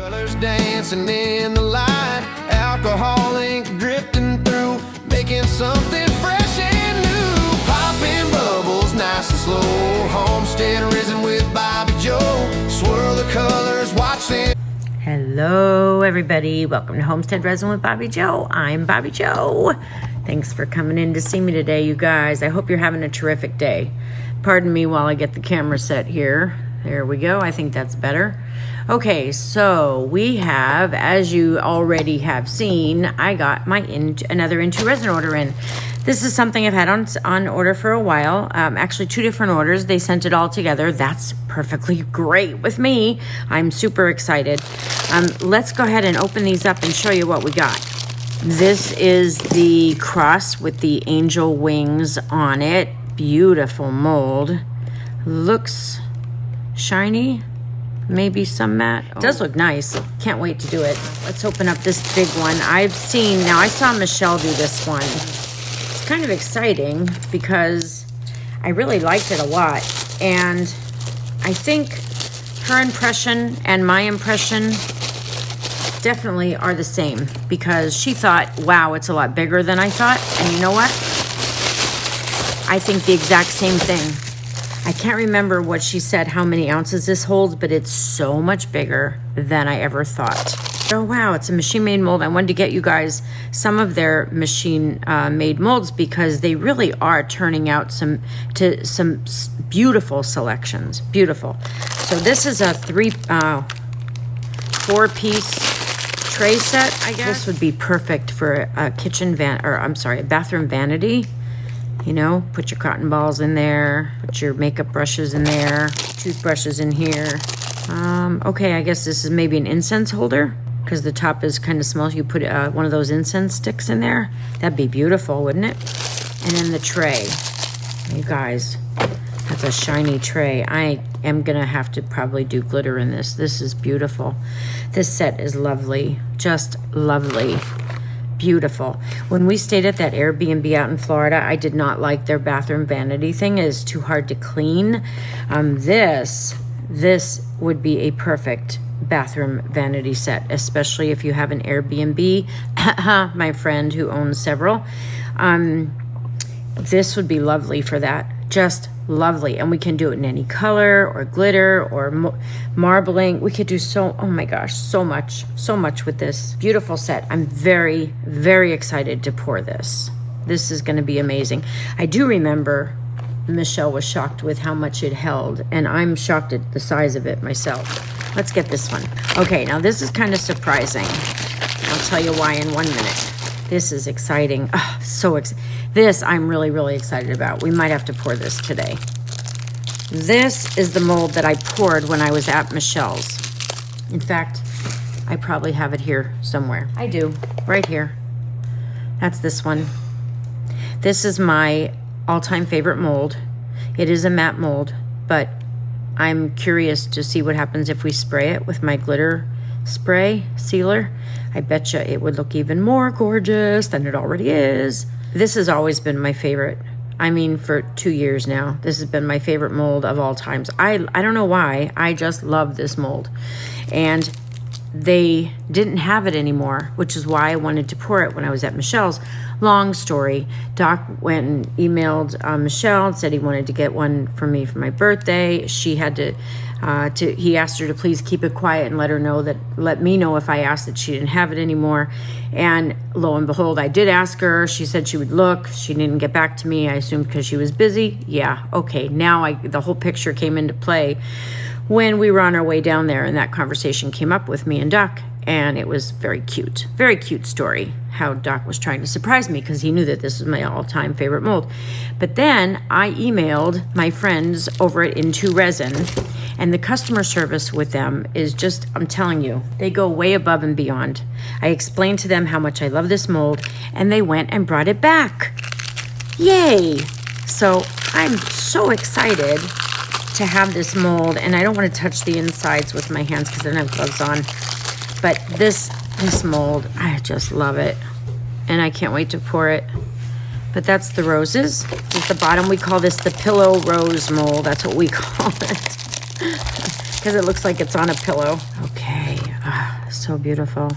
Colors dancing in the light, alcohol ink drifting through, making something fresh and new. Popping bubbles nice and slow, homestead resin with Bobby Joe. Swirl the colors, watch them. Hello everybody, welcome to Homestead Resin with Bobby Joe. I'm Bobby Joe. Thanks for coming in to see me today, you guys. I hope you're having a terrific day. Pardon me while I get the camera set here. There we go, I think that's better. Okay, so we have, as you already have seen, I got my another Intoresin order in. This is something I've had on order for a while. Actually, 2 different orders. They sent it all together. That's perfectly great with me. I'm super excited. Let's go ahead and open these up and show you what we got. This is the cross with the angel wings on it. Beautiful mold. Looks shiny. Maybe some matte. It does look nice. Can't wait to do it. Let's open up this big one. I saw Michelle do this one. It's kind of exciting because I really liked it a lot. And I think her impression and my impression definitely are the same, because she thought, wow, it's a lot bigger than I thought. And you know what? I think the exact same thing. I can't remember what she said, how many ounces this holds, but it's so much bigger than I ever thought. Oh, wow, it's a machine-made mold. I wanted to get you guys some of their machine-made molds because they really are turning out some beautiful selections. Beautiful. So this is a 4-piece tray set, I guess. This would be perfect for a a bathroom vanity. You know, put your cotton balls in there, put your makeup brushes in there, toothbrushes in here. Okay, I guess this is maybe an incense holder because the top is kind of small. You put one of those incense sticks in there. That'd be beautiful, wouldn't it? And then the tray. You guys, that's a shiny tray. I am gonna have to probably do glitter in this. This is beautiful. This set is lovely, just lovely. Beautiful. When we stayed at that Airbnb out in Florida, I did not like their bathroom vanity thing. It is too hard to clean. This would be a perfect bathroom vanity set, especially if you have an Airbnb. My friend who owns several. This would be lovely for that. Just lovely. And we can do it in any color or glitter or marbling. We could do oh my gosh, so much with this beautiful set. I'm very, very excited to pour this. This is going to be amazing. I do remember Michelle was shocked with how much it held, and I'm shocked at the size of it myself. Let's get this one. Okay, now this is kind of surprising. I'll tell you why in 1 minute. This is exciting. Oh, this I'm really, really excited about. We might have to pour this today. This is the mold that I poured when I was at Michelle's. In fact, I probably have it here somewhere. I do, right here. That's this one. This is my all-time favorite mold. It is a matte mold, but I'm curious to see what happens if we spray it with my glitter spray sealer. I bet you it would look even more gorgeous than it already is. This has always been my favorite. I mean, for 2 years now, this has been my favorite mold of all times. I don't know why. I just love this mold. And they didn't have it anymore, which is why I wanted to pour it when I was at Michelle's. Long story. Doc went and emailed Michelle and said he wanted to get one for me for my birthday. She had he asked her to please keep it quiet and let me know if I asked that she didn't have it anymore. And lo and behold, I did ask her. She said she would look. She didn't get back to me. I assumed because she was busy. Yeah, okay. Now the whole picture came into play when we were on our way down there, and that conversation came up with me and Doc, and it was very cute story how Doc was trying to surprise me because he knew that this was my all-time favorite mold. But then I emailed my friends over at Intoresin, and the customer service with them is just, I'm telling you, they go way above and beyond. I explained to them how much I love this mold, and they went and brought it back. Yay! So I'm so excited to have this mold, and I don't want to touch the insides with my hands because I don't have gloves on. But this mold, I just love it, and I can't wait to pour it. But that's the roses. At the bottom, we call this the pillow rose mold. That's what we call it because it looks like it's on a pillow. Okay, So beautiful.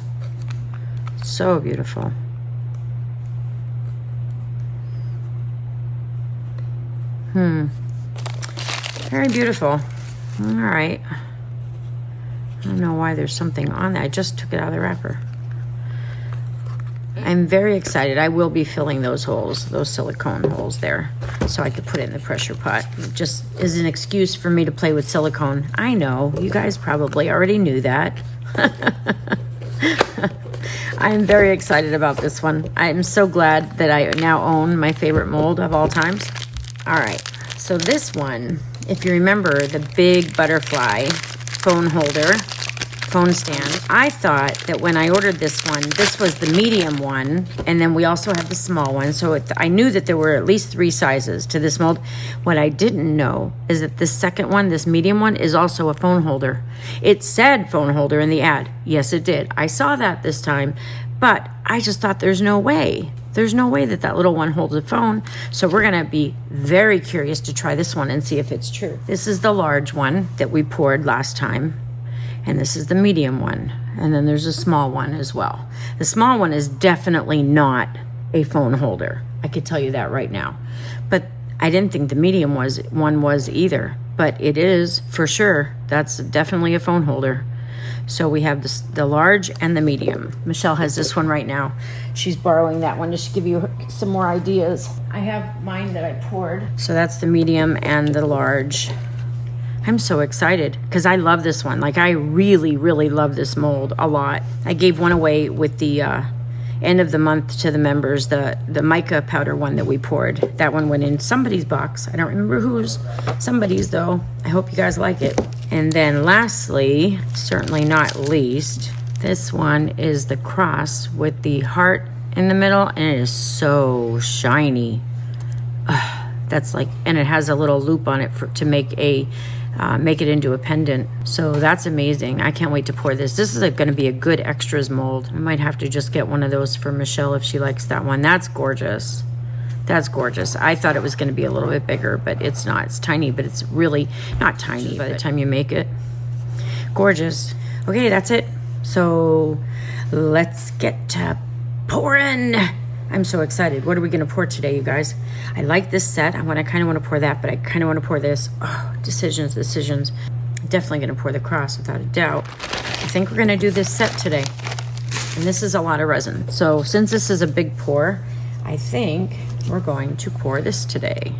So beautiful. Very beautiful. All right. I don't know why there's something on that. I just took it out of the wrapper. I'm very excited. I will be filling those holes, those silicone holes there, so I could put it in the pressure pot. It just is an excuse for me to play with silicone. I know, you guys probably already knew that. I'm very excited about this one. I'm so glad that I now own my favorite mold of all times. All right, so this one, if you remember the big butterfly phone holder, phone stand, I thought that when I ordered this one, this was the medium one, and then we also have the small one. So I knew that there were at least 3 sizes to this mold. What I didn't know is that this second one, this medium one, is also a phone holder. It said phone holder in the ad. Yes, it did. I saw that this time, but I just thought there's no way. There's no way that that little one holds a phone. So we're gonna be very curious to try this one and see if it's true. This is the large one that we poured last time. And this is the medium one. And then there's a small one as well. The small one is definitely not a phone holder. I could tell you that right now. But I didn't think the medium one was either. But it is for sure. That's definitely a phone holder. So we have the large and the medium. Michelle has this one right now. She's borrowing that one just to give you some more ideas. I have mine that I poured. So that's the medium and the large. I'm so excited because I love this one. Like, I really, really love this mold a lot. I gave one away with the end of the month to the members, the mica powder one that we poured. That one went in somebody's box. I don't remember whose. Somebody's, though. I hope you guys like it. And then lastly, certainly not least, this one is the cross with the heart in the middle, and it is so shiny. That's like, and it has a little loop on it to make it into a pendant. So that's amazing. I can't wait to pour this. This is going to be a good extras mold. I might have to just get one of those for Michelle if she likes that one. That's gorgeous. That's gorgeous. I thought it was going to be a little bit bigger, but it's not. It's tiny, but it's really not tiny by the time you make it. Gorgeous. Okay, that's it. So let's get to pouring. I'm so excited. What are we going to pour today, you guys? I like this set. I kind of want to pour that, but I kind of want to pour this. Oh, decisions. Definitely going to pour the cross without a doubt. I think we're going to do this set today. And this is a lot of resin. So since this is a big pour, I think we're going to pour this today.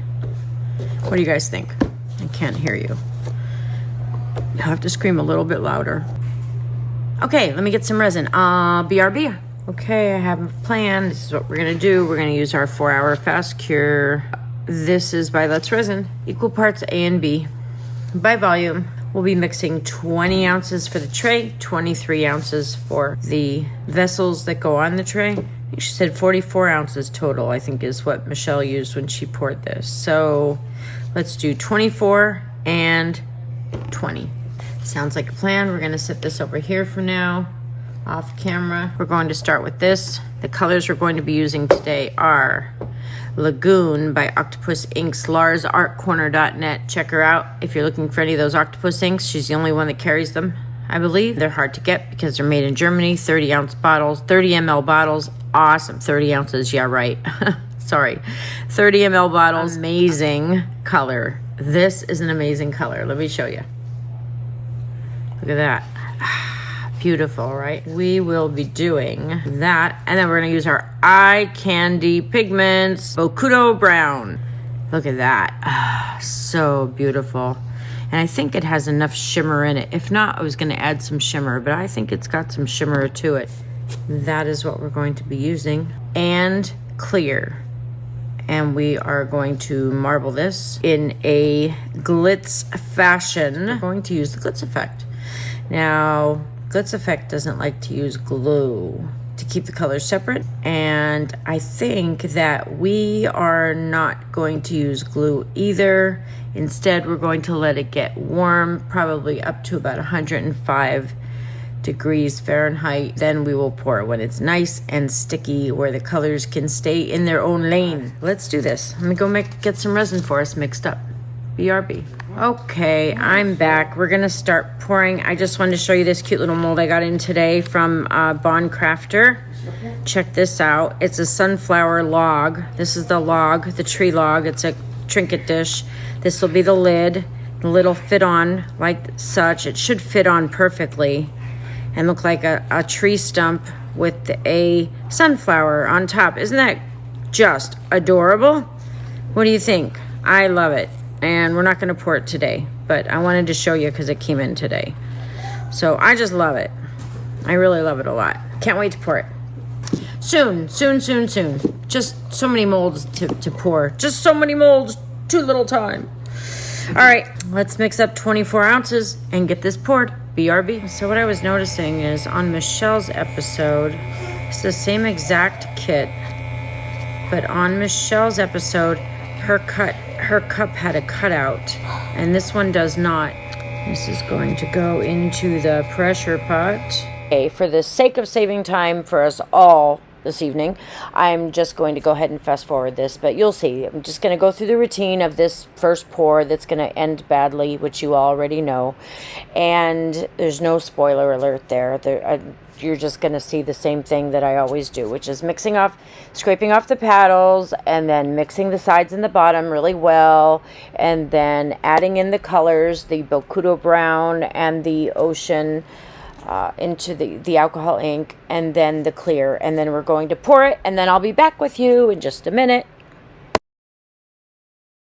What do you guys think? I can't hear you. You'll have to scream a little bit louder. Okay, let me get some resin. BRB. Okay, I have a plan. This is what we're gonna do. We're gonna use our 4-hour fast cure. This is by Let's Resin. Equal parts A and B. By volume, we'll be mixing 20 ounces for the tray, 23 ounces for the vessels that go on the tray. She said 44 ounces total, I think is what Michelle used when she poured this. So let's do 24 and 20. Sounds like a plan. We're gonna set this over here for now. Off camera. We're going to start with this. The colors we're going to be using today are Lagoon by Octopus Inks, larsartcorner.net. Check her out if you're looking for any of those Octopus inks. She's the only one that carries them, I believe. They're hard to get because they're made in Germany. 30-ounce bottles, 30 ml bottles. Awesome. 30 ounces. Yeah, right. Sorry. 30 ml bottles. Amazing color. This is an amazing color. Let me show you. Look at that. Beautiful, right? We will be doing that, and then we're gonna use our Eye Candy Pigments Bokudo Brown. Look at that. So beautiful. And I think it has enough shimmer in it. If not, I was gonna add some shimmer, but I think it's got some shimmer to it. That is what we're going to be using. And clear. And we are going to marble this in a glitz fashion. We're going to use the glitz effect. Now, Glitz Effect doesn't like to use glue to keep the colors separate, and I think that we are not going to use glue either. Instead, we're going to let it get warm, probably up to about 105 degrees Fahrenheit. Then we will pour it when it's nice and sticky where the colors can stay in their own lane. Let's do this. Let me go get some resin for us mixed up. BRB. Okay, I'm back. We're gonna start pouring. I just wanted to show you this cute little mold I got in today from Bond Crafter. Check this out. It's a sunflower log. This is the log, the tree log. It's a trinket dish. This will be the lid. The lid will fit on like such. It should fit on perfectly and look like a tree stump with a sunflower on top. Isn't that just adorable? What do you think? I love it. And we're not going to pour it today, but I wanted to show you because it came in today. So I just love it. I really love it a lot. Can't wait to pour it. Soon. Just so many molds to pour. Just so many molds, too little time. All right, let's mix up 24 ounces and get this poured. BRB. So what I was noticing is on Michelle's episode, it's the same exact kit, but on Michelle's episode, her cup had a cutout, and this one does not. This is going to go into the pressure pot. Okay, for the sake of saving time for us all this evening, I'm just going to go ahead and fast forward this, but you'll see. I'm just going to go through the routine of this first pour that's going to end badly, which you already know, and there's no spoiler alert there. You're just going to see the same thing that I always do, which is scraping off the paddles, and then mixing the sides and the bottom really well, and then adding in the colors, the Bokuto brown and the ocean, into the alcohol ink, and then the clear, and then we're going to pour it, and then I'll be back with you in just a minute.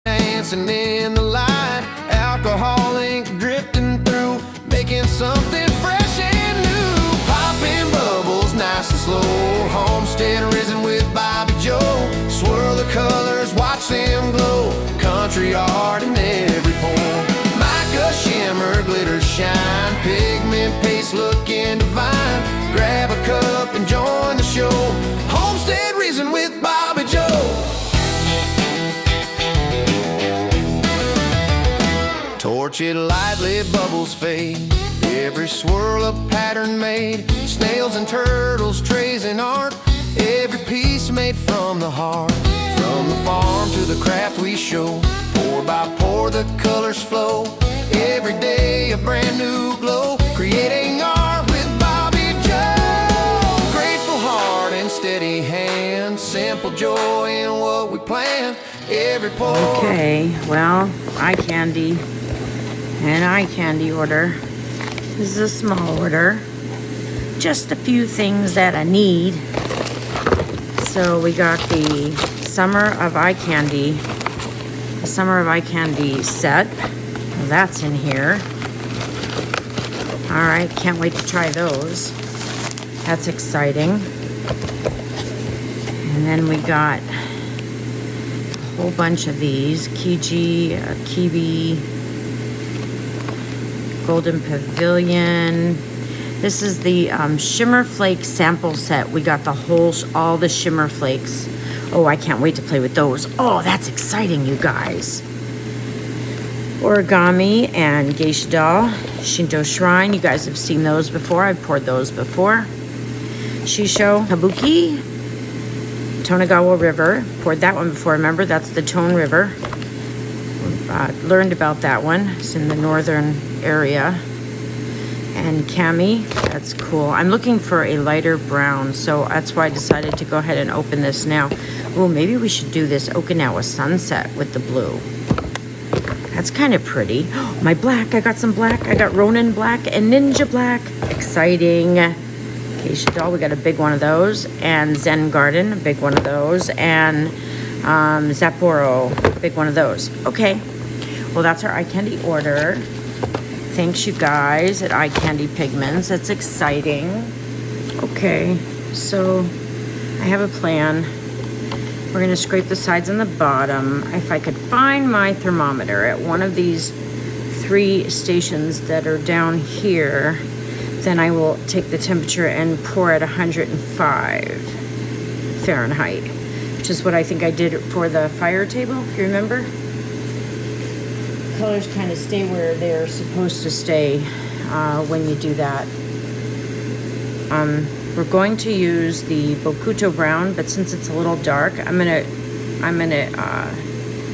Dancing in the light, alcohol ink drifting through, making something fresh and new. Popping bubbles nice and slow, homestead resin with Bobby Joe. Swirl the colors, watch them glow, country art in every pore. Mica shimmer, glitter shine, pigment paste looking divine. Grab a cup and join the show, homestead resin with Bobby Joe. Torch it lightly, bubbles fade, every swirl a pattern made. Snails and turtles, trays and art, every piece made from the heart. From the farm to the craft we show, pour by pour the colors flow. Every day a brand new glow, creating art with Bobby Joe. Grateful heart and steady hand, simple joy in what we plan. Every pour. Okay, well, eye candy. An eye candy order. This is a small order. Just a few things that I need. So we got the Summer of Eye Candy. The Summer of Eye Candy set. Well, that's in here. Alright, can't wait to try those. That's exciting. And then we got a whole bunch of these. Kiji, Kiwi, Golden Pavilion. This is the Shimmer Flake sample set. We got all the Shimmer Flakes. Oh, I can't wait to play with those. Oh, that's exciting, you guys. Origami and Geisha Doll. Shinto Shrine. You guys have seen those before. I've poured those before. Shisho Kabuki. Tonagawa River. Poured that one before, remember? That's the Tone River. Learned about that one. It's in the northern area. And Cami, that's cool. I'm looking for a lighter brown, so that's why I decided to go ahead and open this now. Oh, maybe we should do this Okinawa Sunset with the blue. That's kind of pretty. Oh, my black, I got some black. I got Ronin black and Ninja black. Exciting. Geisha Doll, we got a big one of those. And Zen Garden, a big one of those. And Sapporo, big one of those. Okay, well, that's our eye candy order. Thanks, you guys, at Eye Candy Pigments. That's exciting. Okay, so I have a plan. We're going to scrape the sides and the bottom. If I could find my thermometer at one of these 3 stations that are down here, then I will take the temperature and pour at 105 Fahrenheit, which is what I think I did for the fire table, if you remember. Colors kind of stay where they're supposed to stay when you do that. We're going to use the Bokuto brown, but since it's a little dark, I'm gonna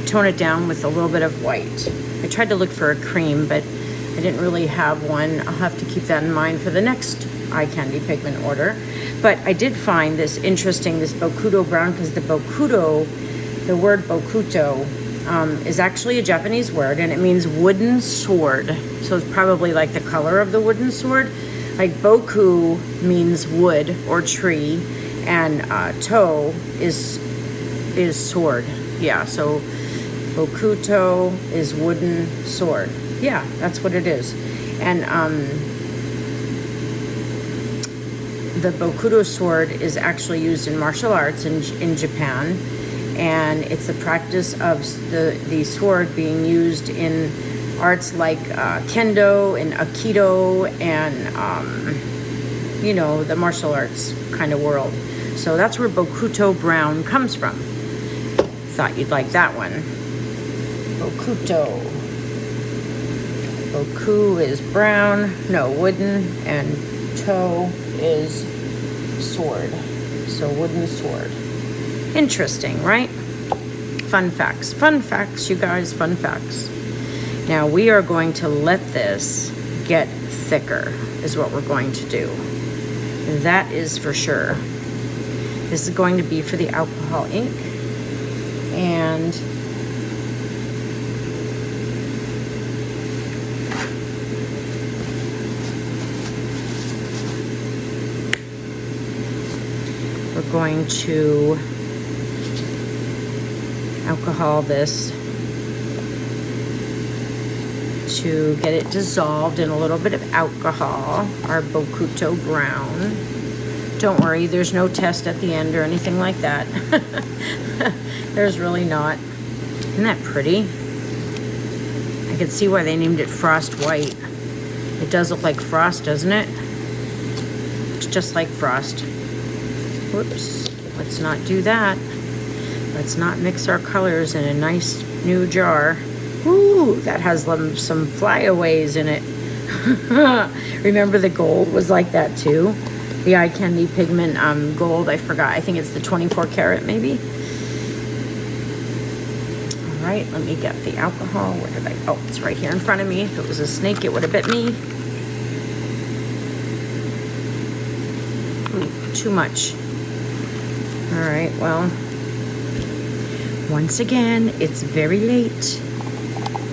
tone it down with a little bit of white. I tried to look for a cream, but I didn't really have one. I'll have to keep that in mind for the next eye candy pigment order. But I did find this interesting, this Bokuto brown, because the Bokuto, the word Bokuto, is actually a Japanese word, and it means wooden sword. So it's probably like the color of the wooden sword. Like boku means wood or tree, and to is sword. Yeah, so Bokuto is wooden sword. Yeah, that's what it is. And the Bokuto sword is actually used in martial arts in Japan, and it's the practice of the sword being used in arts like kendo and aikido and you know, the martial arts kind of world. So that's where Bokuto brown comes from. Thought you'd like that one. Bokuto. Boku is brown, no, wooden, and to is sword. So wooden sword. Interesting, right? Fun facts, you guys, fun facts. Now we are going to let this get thicker, is what we're going to do. That is for sure. This is going to be for the alcohol ink. And we're going to alcohol this to get it dissolved in a little bit of alcohol, our Bokuto brown. Don't worry, there's no test at the end or anything like that. There's really not. Isn't that pretty? I can see why they named it Frost White. It does look like frost, doesn't it? It's just like frost. Whoops, let's not do that. Let's not mix our colors in a nice new jar. Ooh, that has some flyaways in it. Remember the gold was like that too? The Eye Candy Pigment gold, I forgot. I think it's the 24 karat maybe. All right, let me get the alcohol. Where did I, oh, it's right here in front of me. If it was a snake, it would have bit me. Ooh, too much. All right, well, once again, it's very late.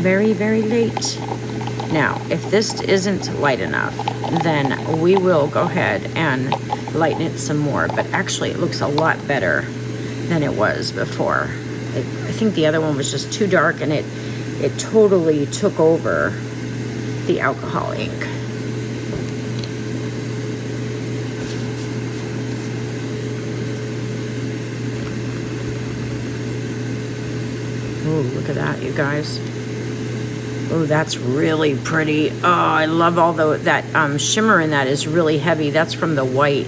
Very, very late. Now, if this isn't light enough, then we will go ahead and lighten it some more. But actually, it looks a lot better than it was before. I think the other one was just too dark, and it totally took over the alcohol ink. Oh, look at that, you guys. Oh, that's really pretty. Oh, I love all that shimmer in that is really heavy. That's from the white.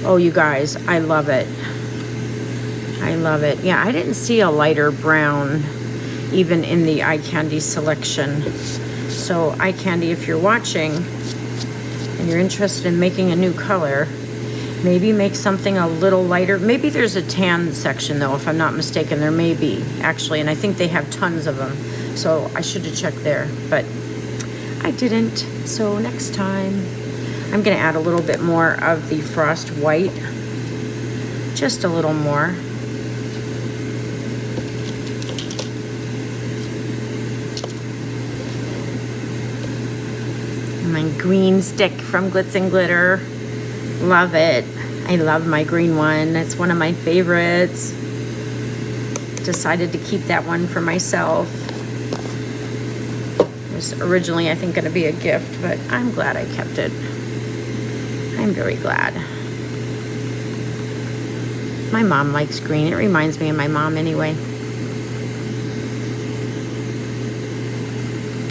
Oh, you guys, I love it. I love it. Yeah, I didn't see a lighter brown even in the Eye Candy selection. So Eye Candy, if you're watching and you're interested in making a new color, maybe make something a little lighter. Maybe there's a tan section though, if I'm not mistaken. There may be, actually, and I think they have tons of them. So I should have checked there, but I didn't. So next time, I'm gonna add a little bit more of the Frost White. Just a little more. My green stick from Glitz and Glitter. Love it. I love my green one. It's one of my favorites. Decided to keep that one for myself. It was originally, I think, going to be a gift, but I'm glad I kept it. I'm very glad. My mom likes green. It reminds me of my mom anyway.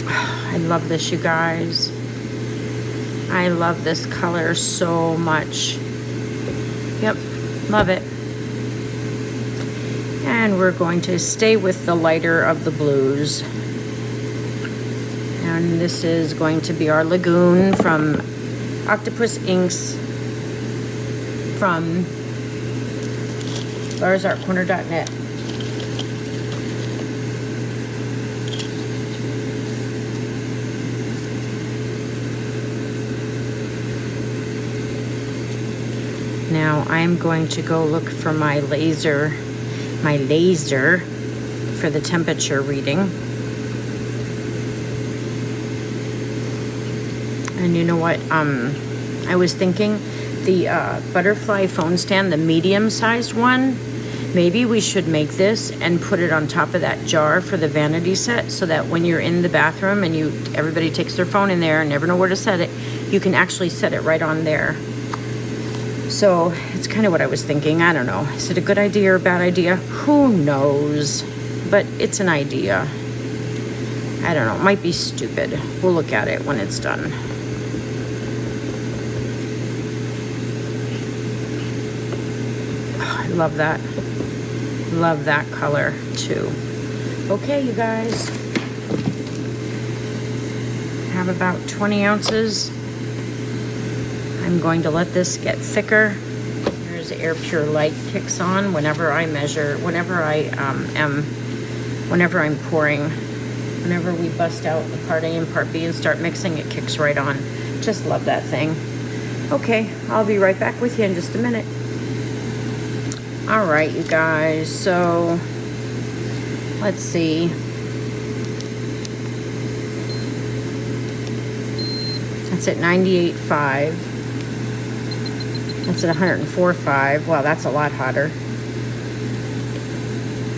I love this, you guys. I love this color so much. Yep, love it. And we're going to stay with the lighter of the blues. And this is going to be our Lagoon from Octopus Inks from larsartcorner.net. Now I'm going to go look for my laser for the temperature reading. And you know what? I was thinking the butterfly phone stand, the medium-sized one, maybe we should make this and put it on top of that jar for the vanity set, so that when you're in the bathroom and everybody takes their phone in there and never know where to set it, you can actually set it right on there. So it's kind of what I was thinking. I don't know. Is it a good idea or a bad idea? Who knows? But it's an idea. I don't know. It might be stupid. We'll look at it when it's done. Oh, I love that. Love that color too. Okay, you guys. Have about 20 ounces. I'm going to let this get thicker. Here's Air Pure Light kicks on whenever I measure, whenever I'm pouring, whenever we bust out the part A and part B and start mixing, it kicks right on. Just love that thing. Okay, I'll be right back with you in just a minute. All right, you guys, so let's see. That's at 98.5. That's at 104.5. Wow, that's a lot hotter.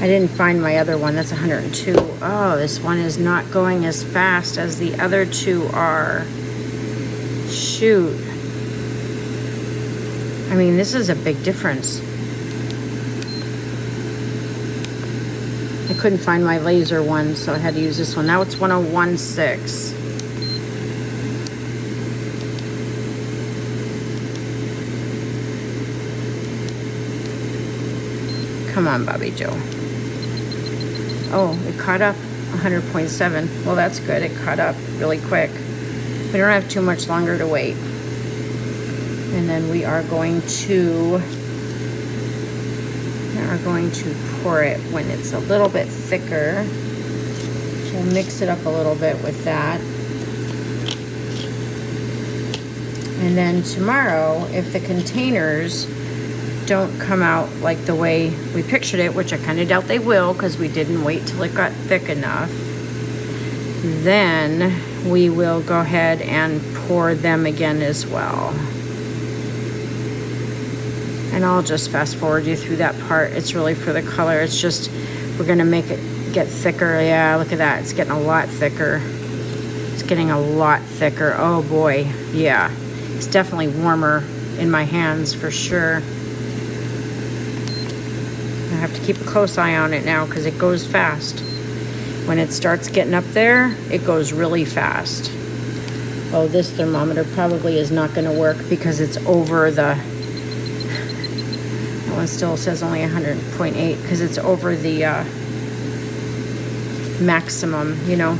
I didn't find my other one. That's 102. Oh, this one is not going as fast as the other two are. Shoot. I mean, this is a big difference. I couldn't find my laser one, so I had to use this one. Now it's 101.6. Come on, Bobby Joe. Oh, it caught up 100.7. Well, that's good. It caught up really quick. We don't have too much longer to wait. And then we are going to pour it when it's a little bit thicker. We'll mix it up a little bit with that. And then tomorrow, if the containers don't come out like the way we pictured it, which I kind of doubt they will because we didn't wait till it got thick enough, then we will go ahead and pour them again as well. And I'll just fast forward you through that part. It's really for the color. It's just, we're gonna make it get thicker. Yeah, look at that. It's getting a lot thicker. It's getting a lot thicker. Oh boy, yeah. It's definitely warmer in my hands for sure. I have to keep a close eye on it now because it goes fast. When it starts getting up there, it goes really fast. Oh, this thermometer probably is not going to work because it's over the... That one still says only 100.8 because it's over the maximum, you know.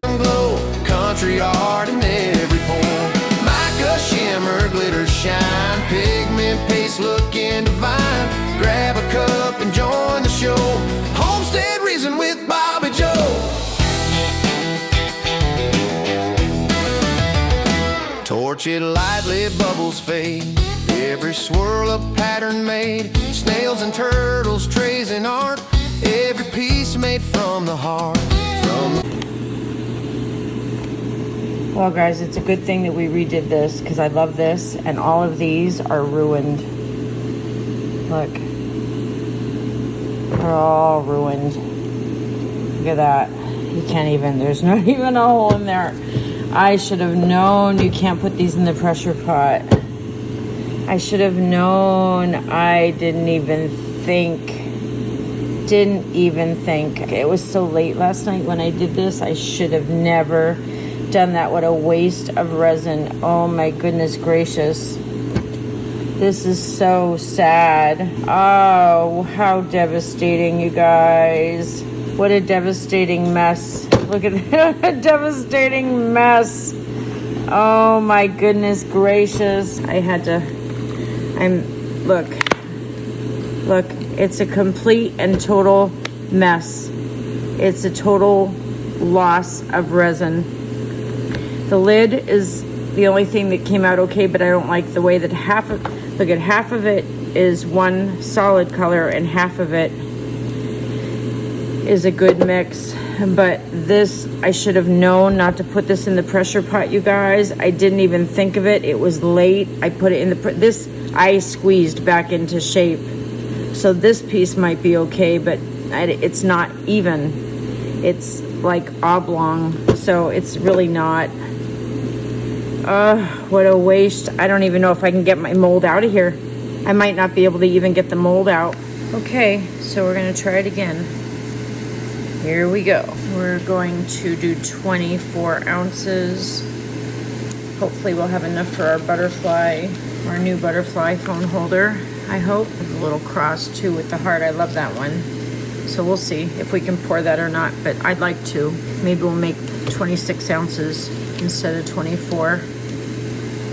Glow, country art in every pore. Mica shimmer, glitter shine, pigment paste looking divine. Grab a cup and join the show. Homestead Resin with Bobby Joe. Torch it lightly, bubbles fade. Every swirl a pattern made. Snails and turtles, trays and art. Every piece made from the heart. Well, guys, it's a good thing that we redid this because I love this, and all of these are ruined. Look. They're all ruined. Look at that. You can't even, there's not even a hole in there. I should have known you can't put these in the pressure pot. I should have known. I didn't even think. It was so late last night when I did this. I should have never done that. What a waste of resin. Oh my goodness gracious. This is so sad. Oh, how devastating, you guys. What a devastating mess. Look at that. A devastating mess. Oh my goodness gracious. Look, it's a complete and total mess. It's a total loss of resin. The lid is the only thing that came out okay, but I don't like the way that look at half of it is one solid color and half of it is a good mix. But this, I should have known not to put this in the pressure pot, you guys. I didn't even think of it. It was late. I put it in this I squeezed back into shape. So this piece might be okay, but it's not even. It's like oblong, so it's really not. What a waste. I don't even know if I can get my mold out of here. I might not be able to even get the mold out. Okay, so we're gonna try it again. Here we go. We're going to do 24 ounces. Hopefully we'll have enough for our butterfly, our new butterfly phone holder, I hope. There's a little cross too with the heart. I love that one. So we'll see if we can pour that or not, but I'd like to. Maybe we'll make 26 ounces instead of 24.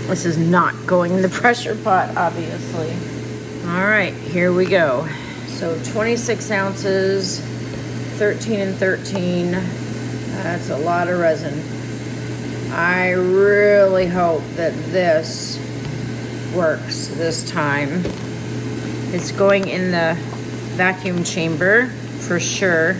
This is not going in the pressure pot, obviously. All right, here we go. So 26 ounces, 13 and 13. That's a lot of resin. I really hope that this works this time. It's going in the vacuum chamber for sure,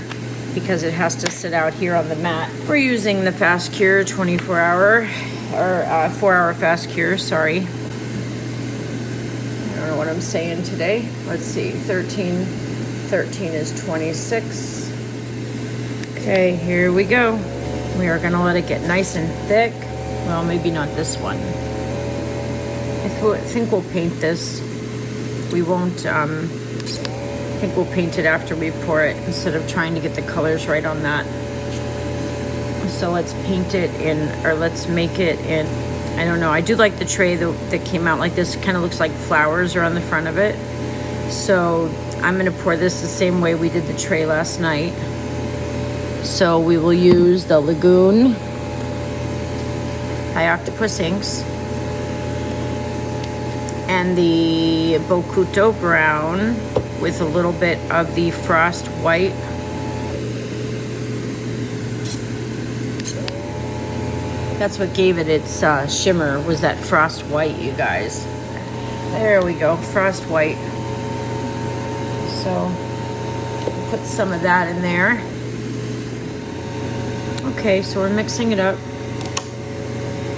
because it has to sit out here on the mat. We're using the fast cure 24-hour or 4-hour fast cure, sorry. I don't know what I'm saying today. Let's see, 13 is 26. Okay, here we go. We are gonna let it get nice and thick. Well, maybe not this one. I think we'll paint this. We won't, I think we'll paint it after we pour it instead of trying to get the colors right on that. So let's paint it in, or let's make it in, I don't know. I do like the tray that came out like this. It kind of looks like flowers are on the front of it. So I'm gonna pour this the same way we did the tray last night. So we will use the Lagoon by Octopus Inks and the Bokuto Brown with a little bit of the Frost White. That's what gave it its shimmer, was that Frost White, you guys. There we go, Frost White. So put some of that in there. Okay, so we're mixing it up.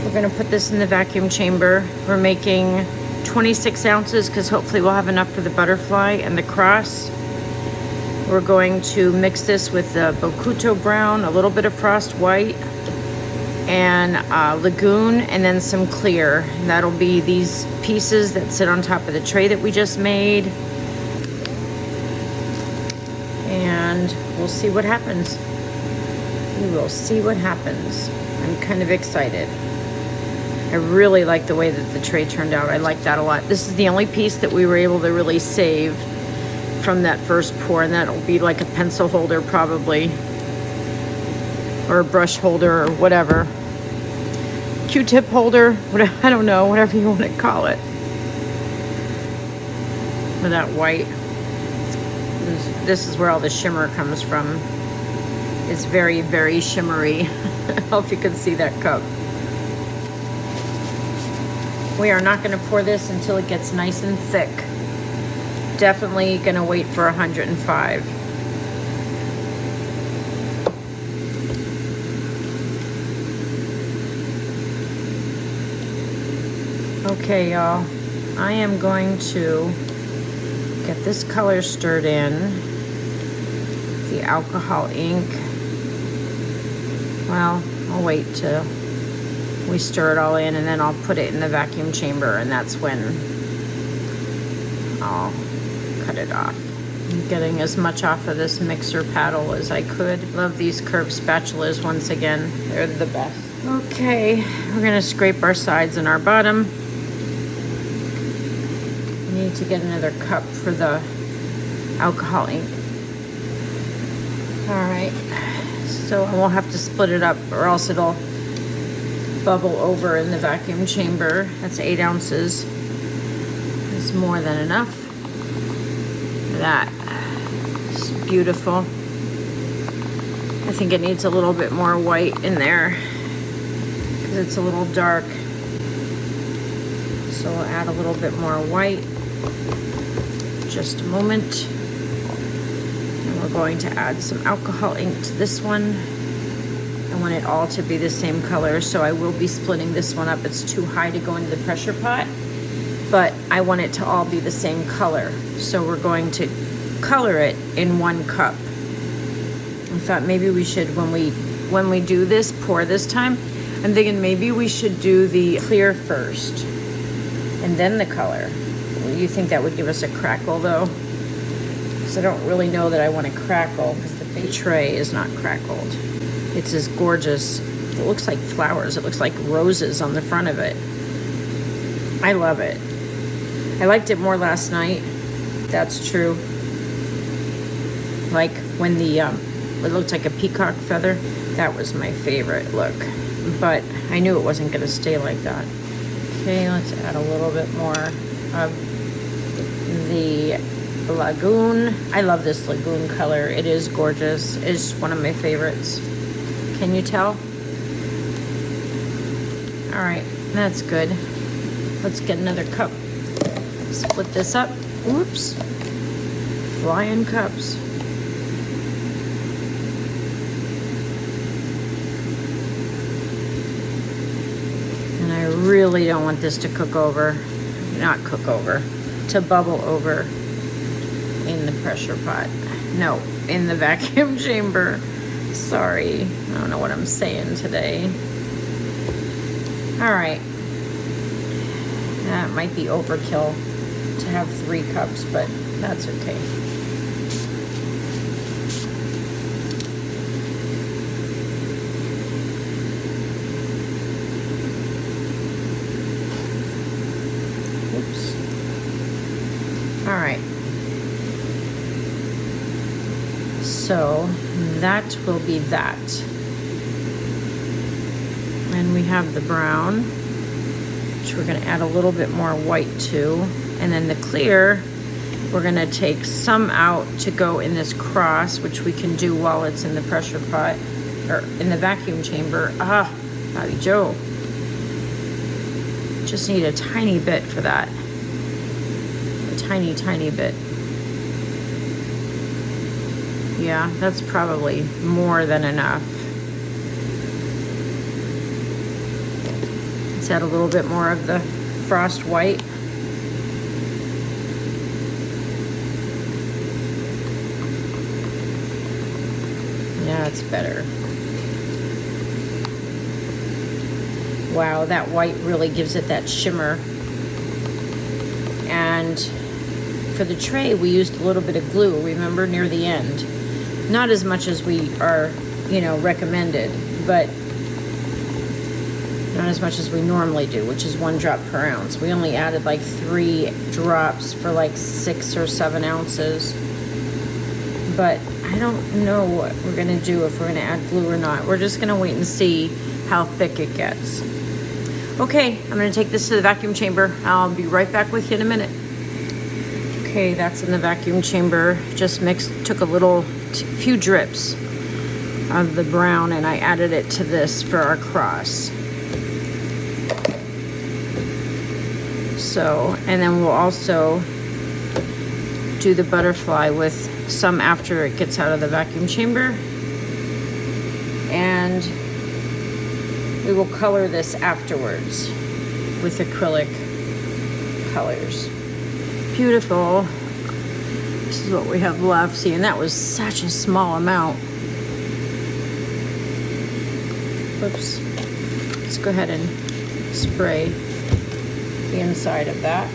We're gonna put this in the vacuum chamber. We're making 26 ounces because hopefully we'll have enough for the butterfly and the cross. We're going to mix this with the Bokuto Brown, a little bit of Frost White, and Lagoon, and then some clear. And that'll be these pieces that sit on top of the tray that we just made. And we'll see what happens. We will see what happens. I'm kind of excited. I really like the way that the tray turned out. I like that a lot. This is the only piece that we were able to really save from that first pour, and that'll be like a pencil holder probably, or a brush holder or whatever. Q-tip holder, whatever, I don't know, whatever you want to call it. With that white. This is where all the shimmer comes from. It's very, very shimmery. I hope you can see that cup. We are not going to pour this until it gets nice and thick. Definitely going to wait for 105. Okay, y'all. I am going to get this color stirred in. The alcohol ink. Well, I'll wait till we stir it all in, and then I'll put it in the vacuum chamber, and that's when I'll cut it off. I'm getting as much off of this mixer paddle as I could. Love these curved spatulas once again. They're the best. Okay, we're gonna scrape our sides and our bottom. I need to get another cup for the alcohol ink. All right, so I will have to split it up or else it'll bubble over in the vacuum chamber. That's 8 ounces. It's more than enough. That is beautiful. I think it needs a little bit more white in there because it's a little dark. So we'll add a little bit more white. Just a moment. And we're going to add some alcohol ink to this one. I want it all to be the same color, so I will be splitting this one up. It's too high to go into the pressure pot, but I want it to all be the same color. So we're going to color it in 1 cup. I thought maybe we should, when we do this, pour this time, I'm thinking maybe we should do the clear first and then the color. You think that would give us a crackle though? Because I don't really know that I want to crackle because the big tray is not crackled. It's as gorgeous. It looks like flowers. It looks like roses on the front of it. I love it. I liked it more last night. That's true. Like when the it looked like a peacock feather. That was my favorite look. But I knew it wasn't going to stay like that. Okay, let's add a little bit more of the Lagoon. I love this Lagoon color. It is gorgeous. It's one of my favorites. Can you tell? All right, that's good. Let's get another cup. Split this up. Oops. Flying cups. And I really don't want this to cook over. Not cook over. To bubble over in the pressure pot. No, in the vacuum chamber. Sorry, I don't know what I'm saying today. All right. That might be overkill to have 3 cups, but that's okay. Oops. All right. So that will be that. And we have the brown, which we're going to add a little bit more white to. And then the clear, we're going to take some out to go in this cross, which we can do while it's in the pressure pot or in the vacuum chamber. Ah, Bobby Joe. Just need a tiny bit for that. A tiny, tiny bit. Yeah, that's probably more than enough. Let's add a little bit more of the frost white. Yeah, it's better. Wow, that white really gives it that shimmer. And for the tray, we used a little bit of glue, remember, near the end. Not as much as we are, recommended, but not as much as we normally do, which is 1 drop per ounce. We only added like 3 drops for like 6 or 7 ounces. But I don't know what we're gonna do, if we're gonna add glue or not. We're just gonna wait and see how thick it gets. Okay, I'm gonna take this to the vacuum chamber. I'll be right back with you in a minute. Okay, that's in the vacuum chamber. Just took a few drips of the brown and I added it to this for our cross. So, and then we'll also do the butterfly with some after it gets out of the vacuum chamber. And we will color this afterwards with acrylic colors. Beautiful. This is what we have left. See, and that was such a small amount. Whoops. Let's go ahead and spray the inside of that.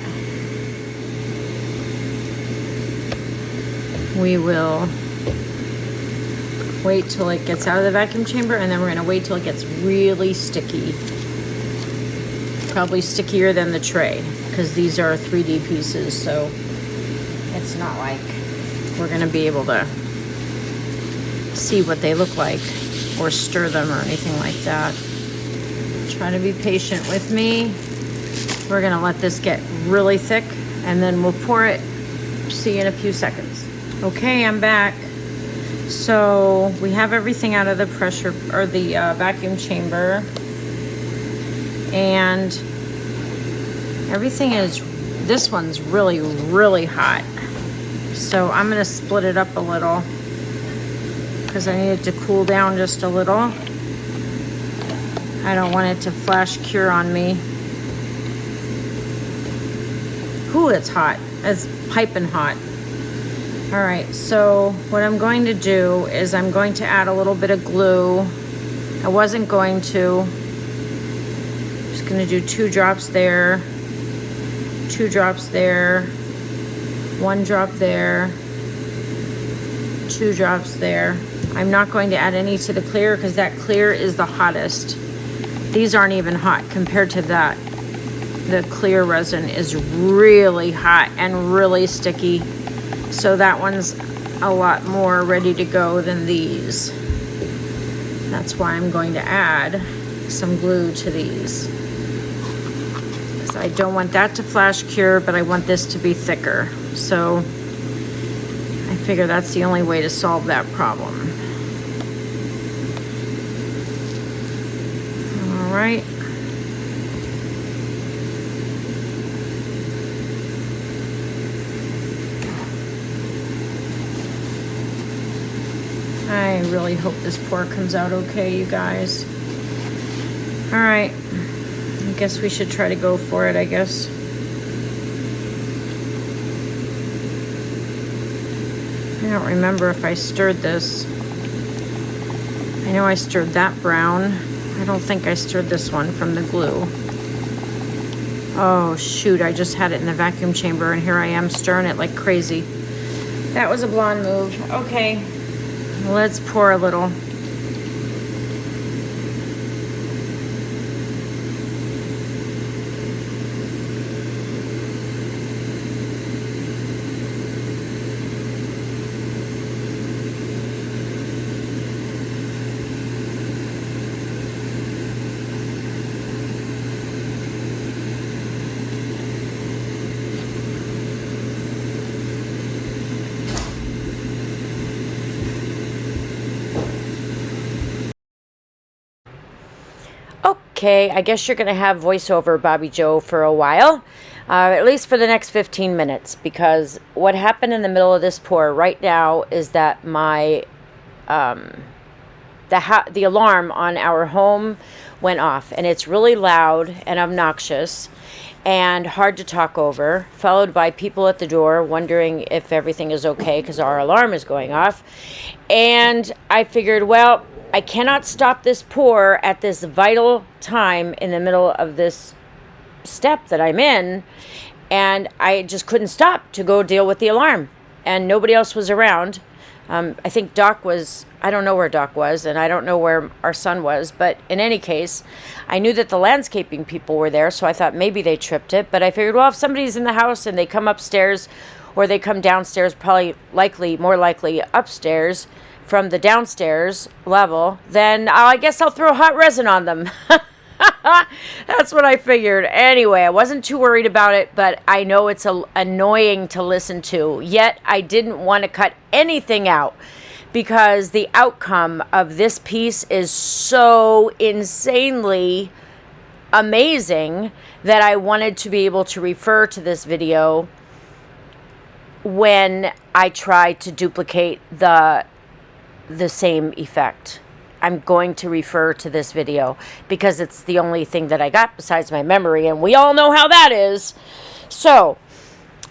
We will wait till it gets out of the vacuum chamber, and then we're gonna wait till it gets really sticky. Probably stickier than the tray, because these are 3D pieces, so it's not like we're gonna be able to see what they look like or stir them or anything like that. Try to be patient with me. We're gonna let this get really thick and then we'll pour it. See you in a few seconds. Okay, I'm back. So we have everything out of the pressure or the vacuum chamber, and Everything is, this one's really, really hot. So I'm gonna split it up a little because I need it to cool down just a little. I don't want it to flash cure on me. Ooh, it's hot. It's piping hot. All right, so what I'm going to do is I'm going to add a little bit of glue. I wasn't going to. Just gonna do 2 drops there, 2 drops there, 1 drop there, 2 drops there. I'm not going to add any to the clear because that clear is the hottest. These aren't even hot compared to that. The clear resin is really hot and really sticky. So that one's a lot more ready to go than these. That's why I'm going to add some glue to these. So I don't want that to flash cure, but I want this to be thicker. So I figure that's the only way to solve that problem. All right. I really hope this pour comes out okay, you guys. All right, I guess we should try to go for it, I guess. I don't remember if I stirred this. I know I stirred that brown. I don't think I stirred this one from the glue. Oh shoot, I just had it in the vacuum chamber and here I am stirring it like crazy. That was a blonde move. Okay. Let's pour a little. Okay, I guess you're going to have voiceover Bobby Joe for a while, at least for the next 15 minutes, because what happened in the middle of this pour right now is that my the alarm on our home went off, and it's really loud and obnoxious and hard to talk over, followed by people at the door wondering if everything is okay because our alarm is going off. And I figured, well, I cannot stop this pour at this vital time in the middle of this step that I'm in, and I just couldn't stop to go deal with the alarm, and nobody else was around. I think Doc was, I don't know where Doc was, and I don't know where our son was, but in any case, I knew that the landscaping people were there, so I thought maybe they tripped it, but I figured, well, if somebody's in the house and they come upstairs or they come downstairs, probably more likely upstairs from the downstairs level, then I guess I'll throw hot resin on them. That's what I figured. Anyway, I wasn't too worried about it, but I know it's annoying to listen to. Yet I didn't want to cut anything out because the outcome of this piece is so insanely amazing that I wanted to be able to refer to this video when I try to duplicate the same effect. I'm going to refer to this video because it's the only thing that I got besides my memory, and we all know how that is. So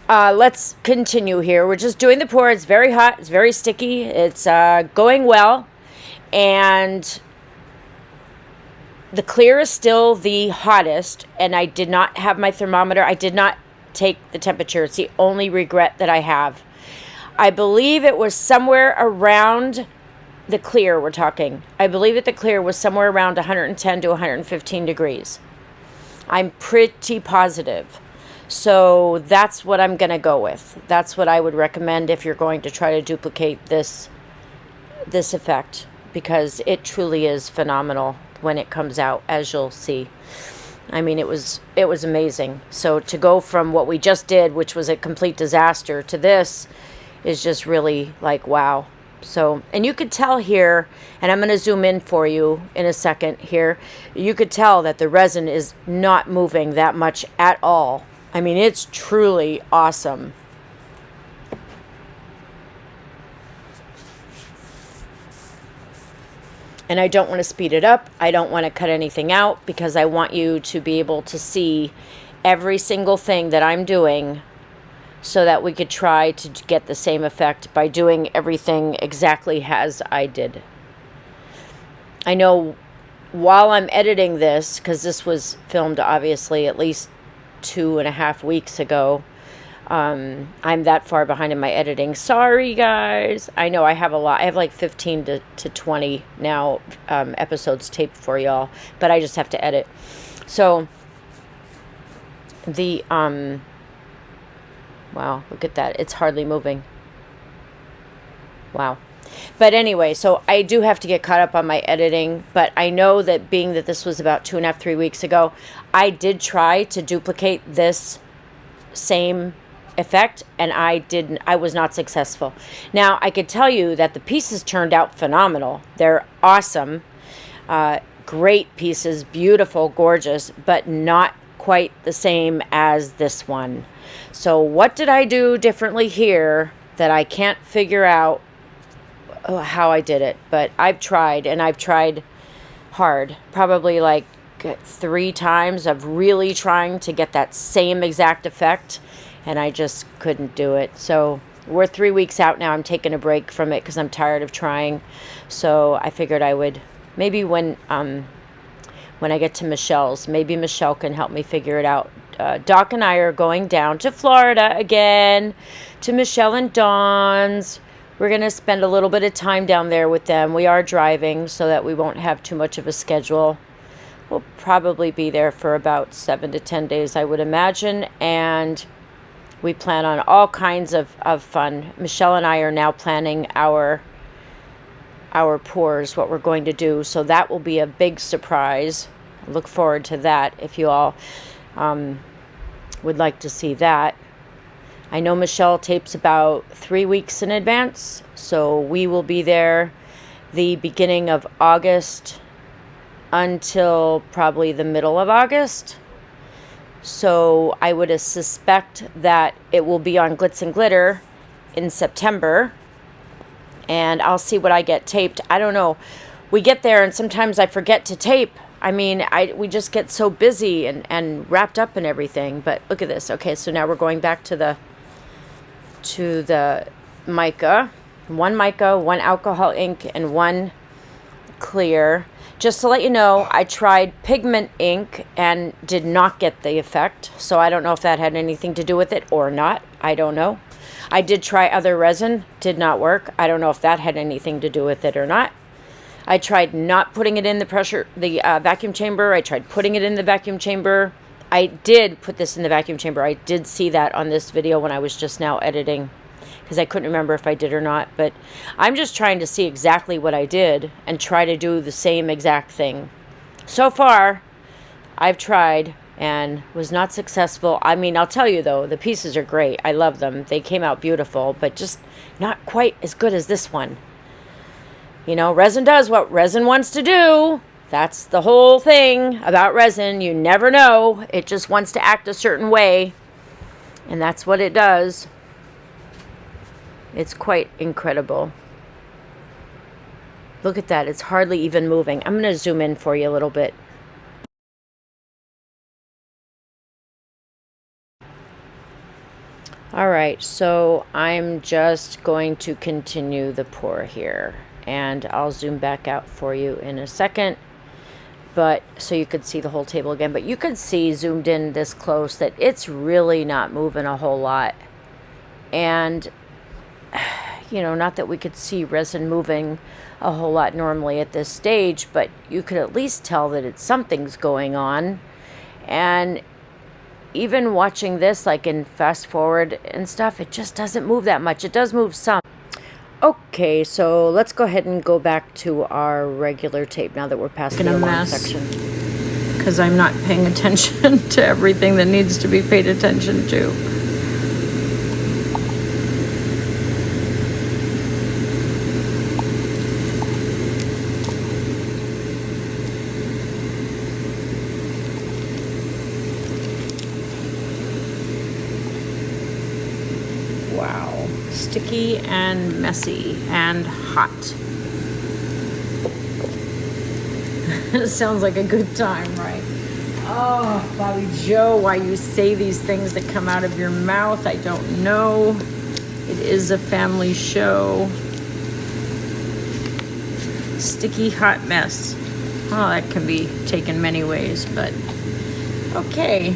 let's continue here. We're just doing the pour. It's very hot. It's very sticky. It's going well, and the clear is still the hottest, and I did not have my thermometer. I did not take the temperature. It's the only regret that I have. I believe it was somewhere around the clear we're talking. I believe that the clear was somewhere around 110 to 115 degrees. I'm pretty positive. So that's what I'm going to go with. That's what I would recommend if you're going to try to duplicate this effect, because it truly is phenomenal when it comes out, as you'll see. I mean, it was amazing. So to go from what we just did, which was a complete disaster, to this is just really like, wow. So, and you could tell here, and I'm going to zoom in for you in a second here, you could tell that the resin is not moving that much at all. I mean, it's truly awesome. And I don't want to speed it up. I don't want to cut anything out because I want you to be able to see every single thing that I'm doing so that we could try to get the same effect by doing everything exactly as I did. I know while I'm editing this, because this was filmed obviously at least 2.5 weeks ago, I'm that far behind in my editing. Sorry, guys. I know I have a lot. I have like 15 to 20 now episodes taped for y'all, but I just have to edit. So the wow, look at that. It's hardly moving. Wow. But anyway, so I do have to get caught up on my editing, but I know that being that this was about 2.5, 3 weeks ago, I did try to duplicate this same effect, and I was not successful. Now, I could tell you that the pieces turned out phenomenal. They're awesome. Great pieces, beautiful, gorgeous, but not quite the same as this one. So what did I do differently here that I can't figure out how I did it? But I've tried, and I've tried hard, probably like 3 times of really trying to get that same exact effect, and I just couldn't do it. So we're 3 weeks out now. I'm taking a break from it because I'm tired of trying. So I figured I would maybe when I get to Michelle's, maybe Michelle can help me figure it out. Doc and I are going down to Florida again, to Michelle and Dawn's. We're going to spend a little bit of time down there with them. We are driving so that we won't have too much of a schedule. We'll probably be there for about 7 to 10 days, I would imagine. And we plan on all kinds of fun. Michelle and I are now planning our pours, what we're going to do. So that will be a big surprise. I look forward to that if you all would like to see that. I know Michelle tapes about 3 weeks in advance, so we will be there the beginning of August until probably the middle of August. So I would suspect that it will be on Glitz and Glitter in September, and I'll see what I get taped. I don't know. We get there and sometimes I forget to tape. I mean, we just get so busy and wrapped up in everything. But look at this. Okay, so now we're going back to the mica. 1 mica, 1 alcohol ink, and 1 clear. Just to let you know, I tried pigment ink and did not get the effect. So I don't know if that had anything to do with it or not. I don't know. I did try other resin. Did not work. I don't know if that had anything to do with it or not. I tried not putting it in the vacuum chamber. I tried putting it in the vacuum chamber. I did put this in the vacuum chamber. I did see that on this video when I was just now editing, because I couldn't remember if I did or not. But I'm just trying to see exactly what I did and try to do the same exact thing. So far, I've tried and was not successful. I mean, I'll tell you though, the pieces are great. I love them. They came out beautiful, but just not quite as good as this one. You know, resin does what resin wants to do. That's the whole thing about resin. You never know. It just wants to act a certain way. And that's what it does. It's quite incredible. Look at that. It's hardly even moving. I'm going to zoom in for you a little bit. All right, so I'm just going to continue the pour here. And I'll zoom back out for you in a second, but so you could see the whole table again. But you could see zoomed in this close that it's really not moving a whole lot. And you know, not that we could see resin moving a whole lot normally at this stage, but you could at least tell that something's going on. And even watching this, like in fast forward and stuff, it just doesn't move that much. It does move some. Okay, so let's go ahead and go back to our regular tape now that we're past the alarm section. Because I'm not paying attention to everything that needs to be paid attention to. Wow, sticky and messy and hot. Sounds like a good time, right? Oh, Bobby Joe, why you say these things that come out of your mouth, I don't know. It is a family show. Sticky hot mess. Oh, that can be taken many ways, but okay.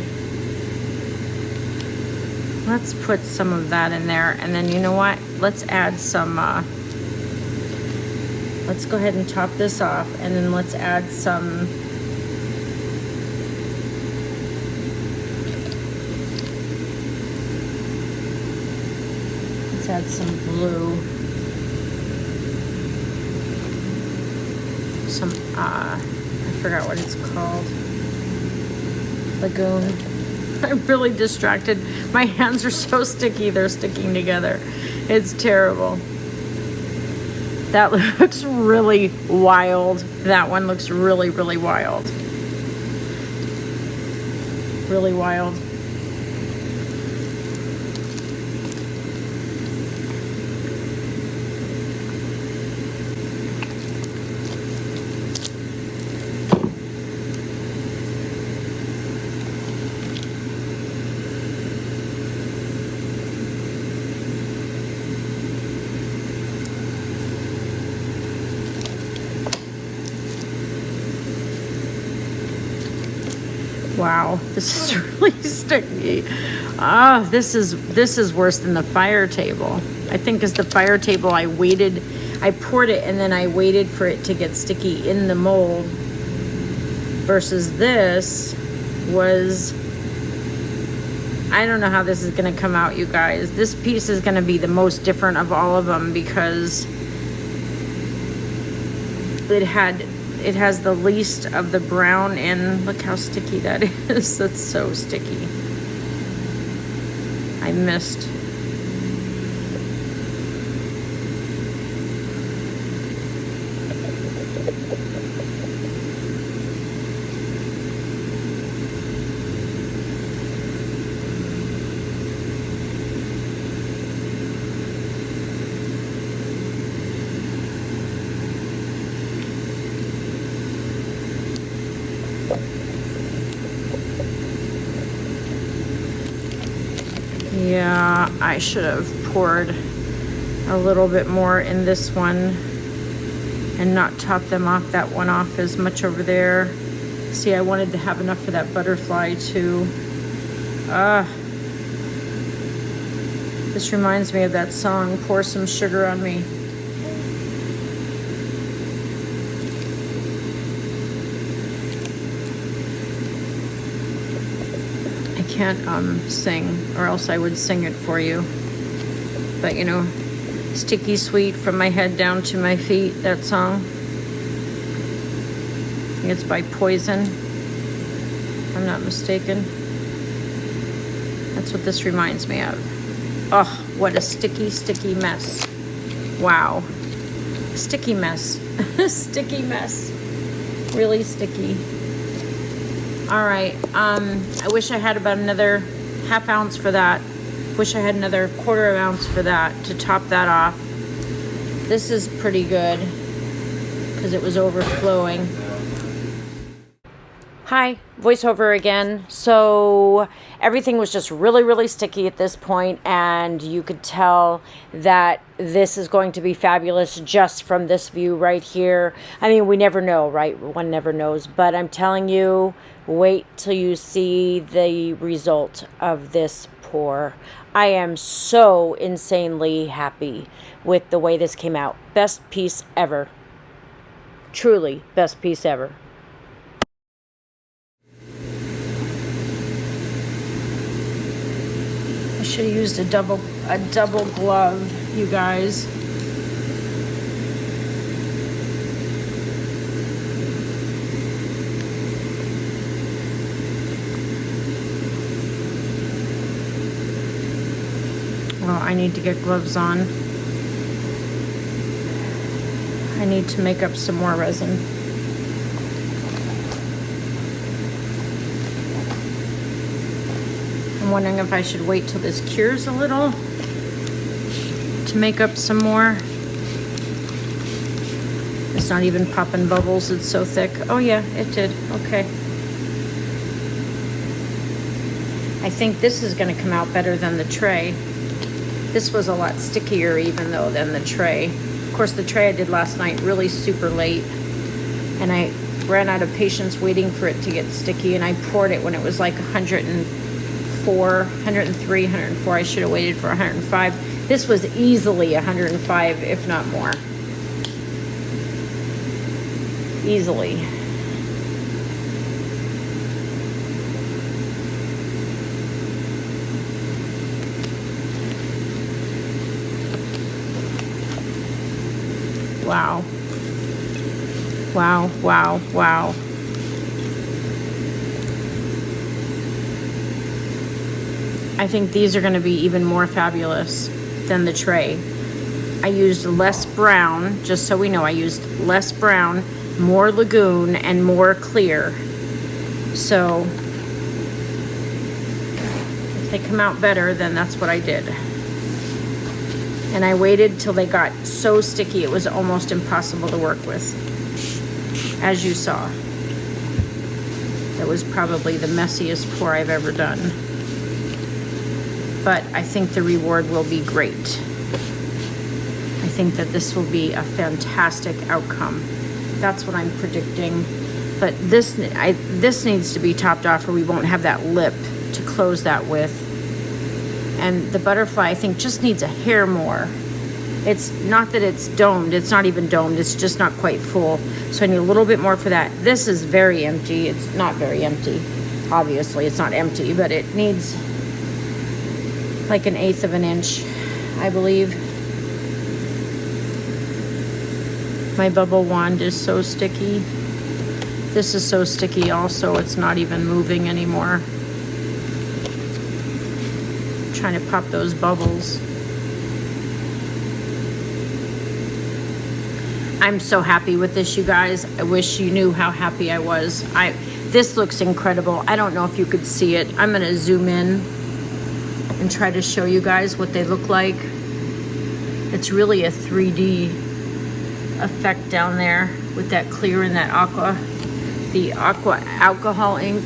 Let's put some of that in there, and then you know what? Let's add some, let's go ahead and top this off, and then let's add some blue. Some, I forgot what it's called. Lagoon. I'm really distracted. My hands are so sticky, they're sticking together. It's terrible. That looks really wild. That one looks really, really wild. Really wild. Wow, this is really sticky. Ah, this is worse than the fire table. I think as the fire table, I poured it and then I waited for it to get sticky in the mold. Versus this was, I don't know how this is gonna come out, you guys. This piece is gonna be the most different of all of them because it has the least of the brown, and look how sticky that is. That's so sticky. I missed. Yeah, I should have poured a little bit more in this one and not top them off, that one off as much over there. See, I wanted to have enough for that butterfly too. This reminds me of that song, Pour Some Sugar on Me. Can't sing, or else I would sing it for you. But you know, Sticky Sweet from my head down to my feet, that song. I think it's by Poison, if I'm not mistaken. That's what this reminds me of. Oh, what a sticky, sticky mess. Wow. Sticky mess. Sticky mess. Really sticky. All right, I wish I had about another ½ ounce for that. Wish I had another ¼ ounce for that to top that off. This is pretty good because it was overflowing. Hi, voiceover again. So everything was just really, really sticky at this point, and you could tell that this is going to be fabulous just from this view right here. I mean, we never know, right? One never knows, but I'm telling you, wait till you see the result of this pour. I am so insanely happy with the way this came out. Best piece ever. Truly, best piece ever. I should have used a double glove, you guys. Well, I need to get gloves on. I need to make up some more resin. I'm wondering if I should wait till this cures a little to make up some more. It's not even popping bubbles, it's so thick. Oh yeah, it did, okay. I think this is gonna come out better than the tray. This was a lot stickier even though than the tray. Of course, the tray I did last night really super late, and I ran out of patience waiting for it to get sticky, and I poured it when it was like 104, 103, 104. I should have waited for 105. This was easily 105, if not more. Easily. Wow. Wow, wow, wow. I think these are going to be even more fabulous than the tray. I used less brown, just so we know, I used less brown, more lagoon, and more clear. So if they come out better, then that's what I did. And I waited till they got so sticky it was almost impossible to work with. As you saw. That was probably the messiest pour I've ever done. But I think the reward will be great. I think that this will be a fantastic outcome. That's what I'm predicting. But this needs to be topped off or we won't have that lip to close that with. And the butterfly, I think, just needs a hair more. It's not that it's domed. It's not even domed. It's just not quite full. So I need a little bit more for that. This is very empty. It's not very empty. Obviously, it's not empty, but it needs like 1/8 of an inch, I believe. My bubble wand is so sticky. This is so sticky also. It's not even moving anymore. Trying to pop those bubbles. I'm so happy with this, you guys. I wish you knew how happy I was. This looks incredible. I don't know if you could see it. I'm gonna zoom in and try to show you guys what they look like. It's really a 3D effect down there with that clear and that the aqua alcohol ink.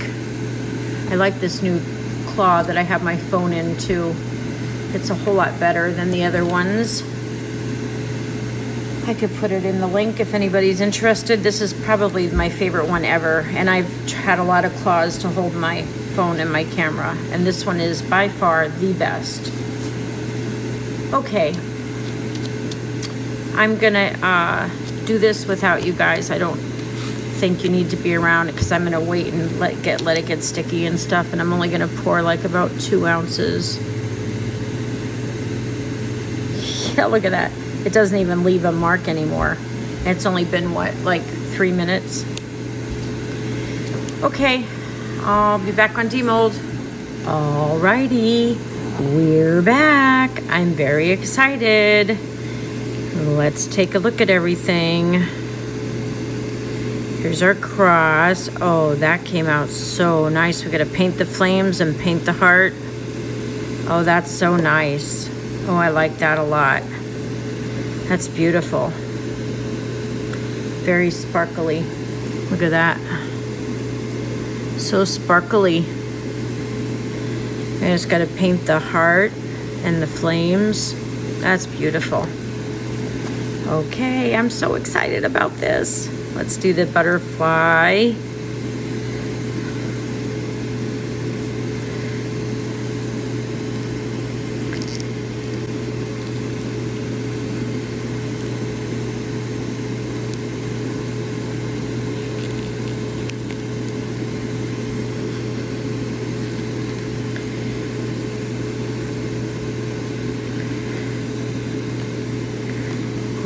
I like this new claw that I have my phone in too. It's a whole lot better than the other ones. I could put it in the link if anybody's interested. This is probably my favorite one ever, and I've had a lot of claws to hold my phone and my camera, and this one is by far the best. Okay, I'm gonna do this without you guys. I don't think you need to be around because I'm gonna wait and let it get sticky and stuff, and I'm only gonna pour like about 2 ounces. Yeah, look at that. It doesn't even leave a mark anymore. It's only been what, like 3 minutes? Okay, I'll be back on demold. Alrighty, we're back. I'm very excited. Let's take a look at everything. Here's our cross. Oh, that came out so nice. We gotta paint the flames and paint the heart. Oh, that's so nice. Oh, I like that a lot. That's beautiful. Very sparkly. Look at that. So sparkly. I just gotta paint the heart and the flames. That's beautiful. Okay, I'm so excited about this. Let's do the butterfly.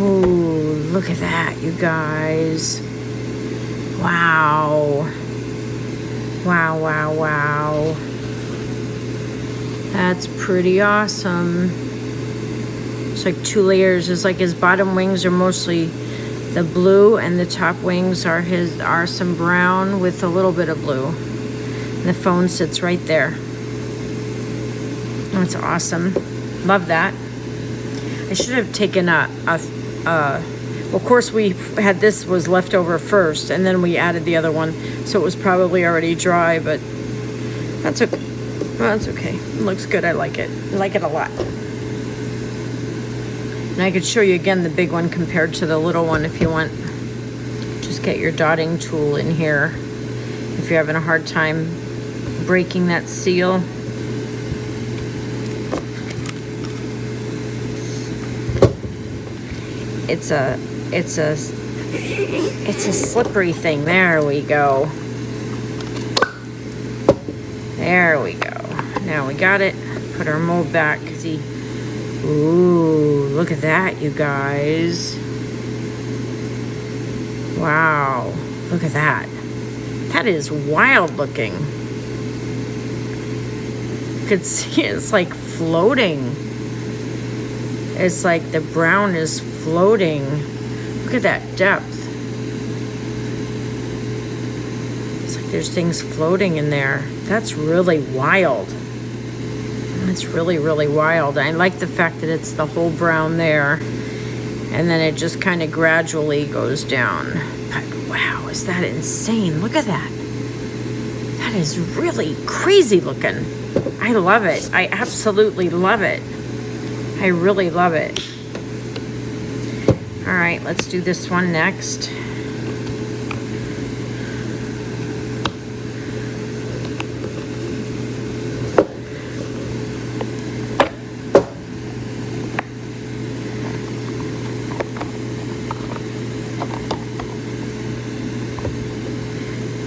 Oh, look at that, you guys. Wow. Wow, wow, wow. That's pretty awesome. It's like 2 layers. It's like his bottom wings are mostly the blue and the top wings are some brown with a little bit of blue. And the phone sits right there. That's awesome. Love that. I I should have taken well, of course we had this was left over first, and then we added the other one, so it was probably already dry, but that's okay. Well, that's okay. It looks good. I like it. I like it a lot. And I could show you again the big one compared to the little one if you want. Just get your dotting tool in here if you're having a hard time breaking that seal. It's a slippery thing. There we go. There we go. Now we got it. Put our mold back. Ooh, look at that, you guys. Wow, look at that. That is wild looking. You could see it's like floating. It's like the brown is floating. Look at that depth. It's like there's things floating in there. That's really wild. That's really, really wild. I like the fact that it's the whole brown there, and then it just kind of gradually goes down. But wow, is that insane? Look at that. That is really crazy looking. I love it. I absolutely love it. I really love it. All right, let's do this one next.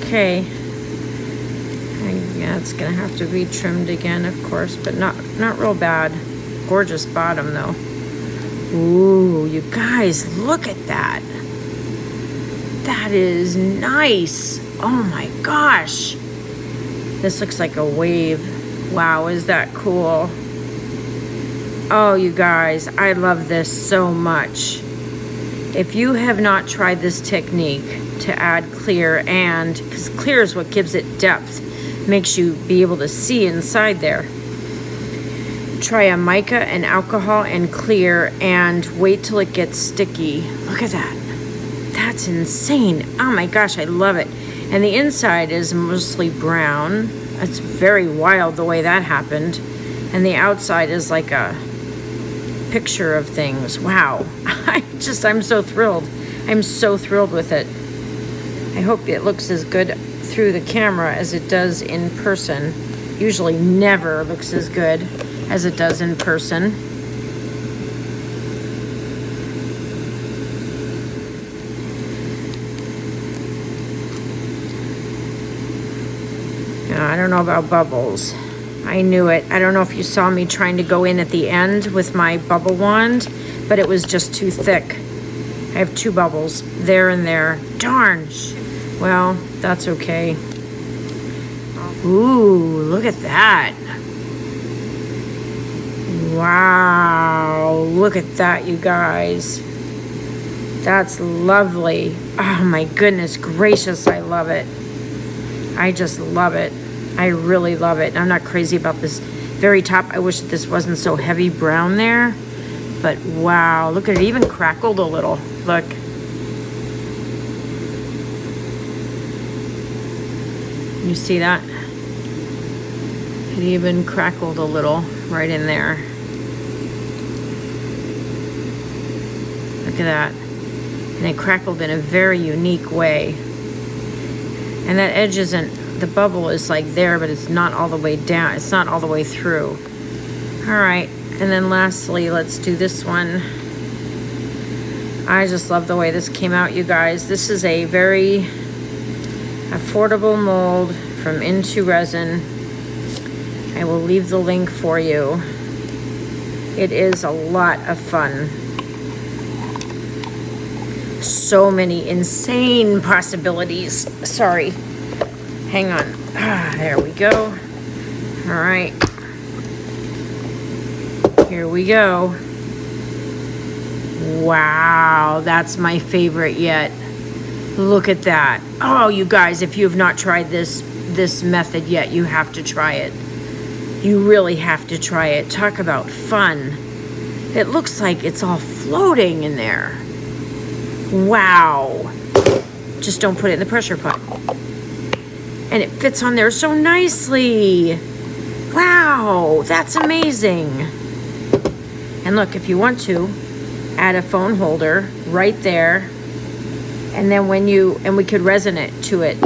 Okay. Yeah, it's gonna have to be trimmed again, of course, but not real bad. Gorgeous bottom though. Ooh, you guys, look at that. That is nice. Oh my gosh. This looks like a wave. Wow, is that cool? Oh, you guys, I love this so much. If you have not tried this technique to add clear, and because clear is what gives it depth, makes you be able to see inside there. Try a mica and alcohol and clear and wait till it gets sticky. Look at that. That's insane. Oh my gosh, I love it. And the inside is mostly brown. It's very wild the way that happened. And the outside is like a picture of things. Wow. I'm so thrilled. I'm so thrilled with it. I hope it looks as good through the camera as it does in person. Usually never looks as good as it does in person. Now, I don't know about bubbles. I knew it. I don't know if you saw me trying to go in at the end with my bubble wand, but it was just too thick. I have two bubbles, there and there. Darn. Well, that's okay. Ooh, look at that. Wow, look at that, you guys. That's lovely. Oh my goodness gracious, I love it. I just love it. I really love it. I'm not crazy about this very top. I wish this wasn't so heavy brown there. But wow, look at it, even crackled a little. Look. You see that? It even crackled a little right in there. Look at that. And it crackled in a very unique way. And that edge isn't, the bubble is like there, but it's not all the way down. It's not all the way through. All right. And then lastly, let's do this one. I just love the way this came out, you guys. This is a very affordable mold from Intoresin. I will leave the link for you. It is a lot of fun. So many insane possibilities. Sorry. Hang on. There we go. All right. Here we go. Wow, that's my favorite yet. Look at that. Oh, you guys, if you have not tried this method yet, you have to try it. You really have to try it. Talk about fun. It looks like it's all floating in there. Wow. Just don't put it in the pressure pot. And it fits on there so nicely. Wow, that's amazing. And look, if you want to, add a phone holder right there. And then we could resin it to it.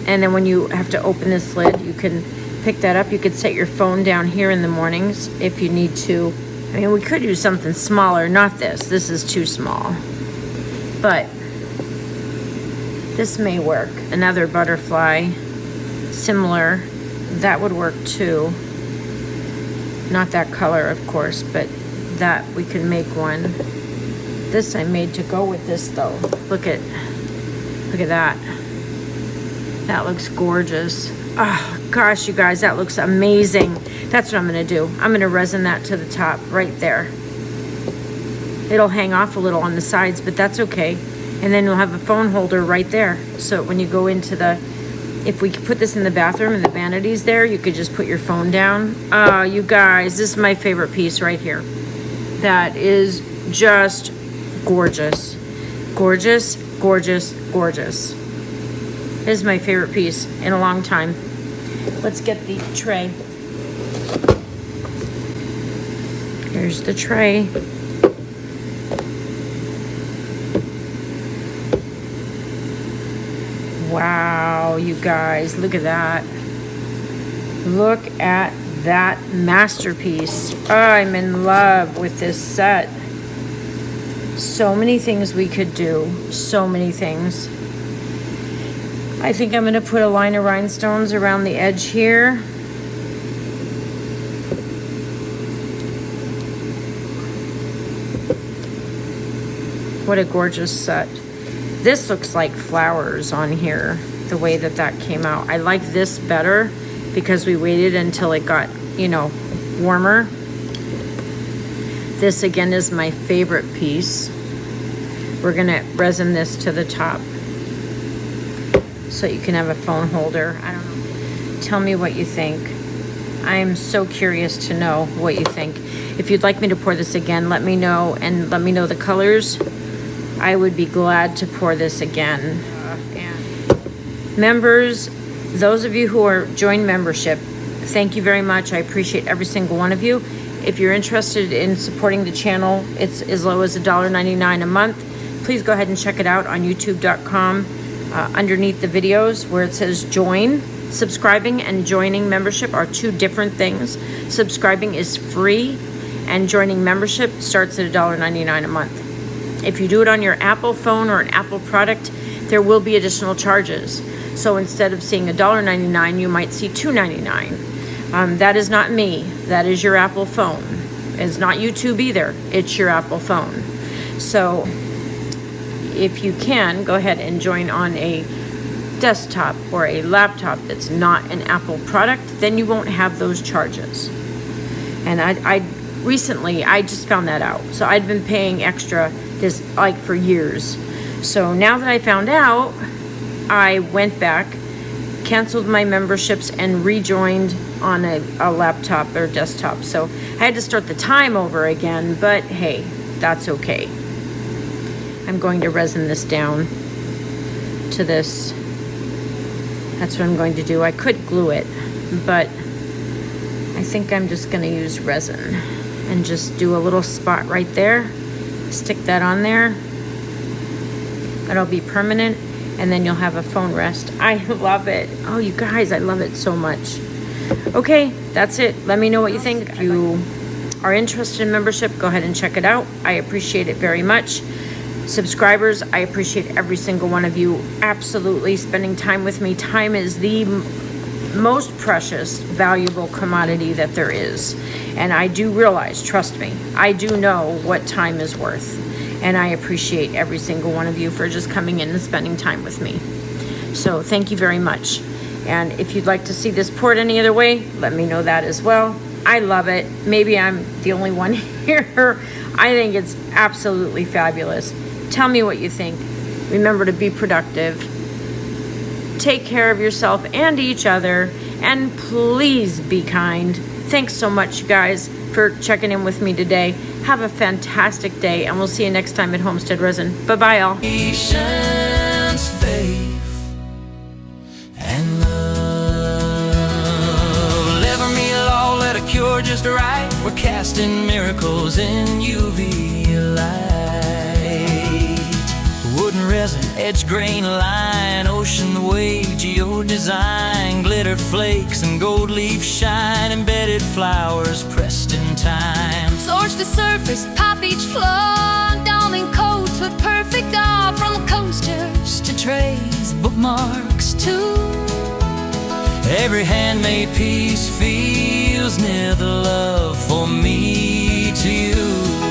And then when you have to open this lid, you can pick that up. You could set your phone down here in the mornings if you need to. I mean, we could use something smaller, not this. This is too small. But this may work. Another butterfly, similar, that would work too. Not that color, of course, but that we can make one. This I made to go with this though. Look at that. That looks gorgeous. Oh gosh, you guys, that looks amazing. That's what I'm gonna do. I'm gonna resin that to the top right there. It'll hang off a little on the sides, but that's okay. And then you'll have a phone holder right there. So when you go into if we could put this in the bathroom and the vanity's there, you could just put your phone down. Oh, you guys, this is my favorite piece right here. That is just gorgeous. Gorgeous, gorgeous, gorgeous. This is my favorite piece in a long time. Let's get the tray. Here's the tray. Wow, you guys, look at that. Look at that masterpiece. Oh, I'm in love with this set. So many things we could do. So many things. I think I'm going to put a line of rhinestones around the edge here. What a gorgeous set. This looks like flowers on here, the way that came out. I like this better because we waited until it got, warmer. This again is my favorite piece. We're gonna resin this to the top so you can have a phone holder. I don't know. Tell me what you think. I'm so curious to know what you think. If you'd like me to pour this again, let me know, and let me know the colors. I would be glad to pour this again. And members, those of you who are joined membership, thank you very much. I appreciate every single one of you. If you're interested in supporting the channel, it's as low as $1.99 a month. Please go ahead and check it out on youtube.com. Underneath the videos where it says join. Subscribing and joining membership are two different things. Subscribing is free and joining membership starts at $1.99 a month. If you do it on your Apple phone or an Apple product, there will be additional charges. So instead of seeing $1.99, you might see $2.99. That is not me. That is your Apple phone. It's not YouTube either. It's your Apple phone. So if you can, go ahead and join on a desktop or a laptop that's not an Apple product, then you won't have those charges. And I recently just found that out. So I'd been paying extra this like for years. So now that I found out, I went back, canceled my memberships, and rejoined on a laptop or desktop. So I had to start the time over again, but hey, that's okay. I'm going to resin this down to this. That's what I'm going to do. I could glue it, but I think I'm just going to use resin and just do a little spot right there. Stick that on there. It'll be permanent, and then you'll have a phone rest. I love it. Oh, you guys, I love it so much. Okay, that's it. Let me know what you think. If you are interested in membership, go ahead and check it out. I appreciate it very much. Subscribers, I appreciate every single one of you absolutely spending time with me. Time is the most precious, valuable commodity that there is. And I do realize, trust me, I do know what time is worth. And I appreciate every single one of you for just coming in and spending time with me. So thank you very much. And if you'd like to see this poured any other way, let me know that as well. I love it. Maybe I'm the only one here. I think it's absolutely fabulous. Tell me what you think. Remember to be productive. Take care of yourself and each other. And please be kind. Thanks so much, guys. for checking in with me today. Have a fantastic day, and we'll see you next time at Homestead Resin. Bye-bye, all. Patience, faith, and love. Never meet law, let a cure just right. We're casting miracles in UV light. Wooden resin, edge grain line, ocean wave, geodesign, glitter flakes and gold leaf shine, embedded flowers pressed in time. Torch the surface, pop each flaw, darling coats with perfect art, from coasters to trays, bookmarks too. Every handmade piece feels near the love for me to you.